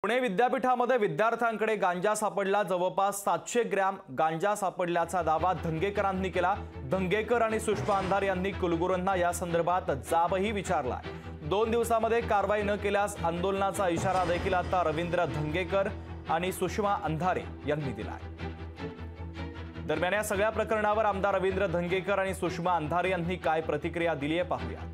पुणे विद्यापीठामध्ये विद्यार्थ्यांकडे गांजा सापडला। जवळपास 700 ग्रॅम गांजा सापडल्याचा दावा धंगेकरांनी केला। धंगेकर आणि सुषमा अंधारे यांनी कुलगुरूंना या संदर्भात जाबही विचारलाय। 2 दिवसांमध्ये कारवाई न केल्यास आंदोलनाचा इशारा देखील आता रवींद्र धंगेकर आणि सुषमा अंधारे यांनी दिलाय। दरम्यान या सगळ्या प्रकरणावर आमदार रवींद्र धंगेकर आणि सुषमा अंधारे यांनी काय प्रतिक्रिया दिली आहे पाहूया।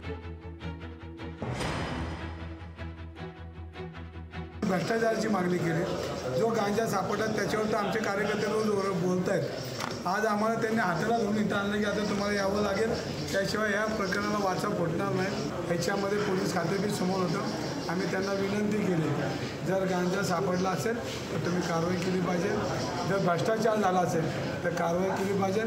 भ्रष्टाचाराची मागणी केली। जो गांजा सापडला त्याच्यावर तर आमचे कार्यकर्ते रोज बोलत आहेत। आज आम्हाला त्यांनी हाताला धरून इथं आणलं की आता तुम्हाला यावं लागेल, त्याशिवाय या प्रकरणाला वाचा फुटणार नाही। ह्याच्यामध्ये पोलीस खाते बी समोर होतं। आम्ही त्यांना विनंती केली, जर गांजा सापडला असेल तर तुम्ही कारवाई केली पाहिजे, जर भ्रष्टाचार झाला असेल तर कारवाई केली पाहिजे।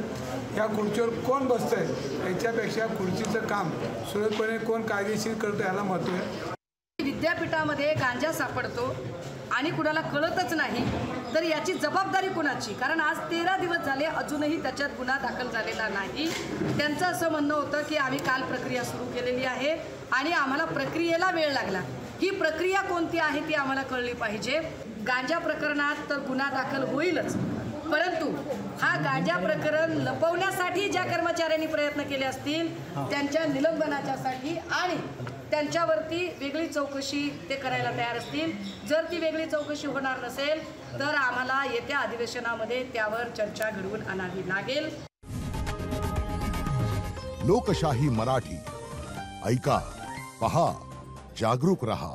या खुर्चीवर कोण बसतंय याच्यापेक्षा खुर्चीचं काम सुरळीतपणे कोण कायदेशीर करतं याला महत्त्व आहे। विद्यापीठामध्ये गांजा सापडतो आणि कुणाला कळतच नाही, तर याची जबाबदारी कुणाची? कारण आज 13 दिवस झाले अजूनही त्याच्यात गुन्हा दाखल झालेला नाही। त्यांचं असं म्हणणं होतं की आम्ही काल प्रक्रिया सुरू केलेली आहे आणि आम्हाला प्रक्रियेला वेळ लागला। ही प्रक्रिया कोणती आहे ती आम्हाला कळली पाहिजे। गांजा प्रकरणात तर गुन्हा दाखल होईलच, परंतु हा गांजा प्रकरण लपवण्यासाठी ज्या कर्मचाऱ्यांनी प्रयत्न केले असतील त्यांच्या निलंबनाच्यासाठी आणि त्यांच्यावरती वेगळी चौकशी ते करायला तयार असतील। जर ती वेगळी चौकशी होणार नसेल तर आम्हाला येत्या अधिवेशनामध्ये त्यावर चर्चा घडवून आणावी लागेल। लोकशाही मराठी ऐका, पहा, जागरूक रहा।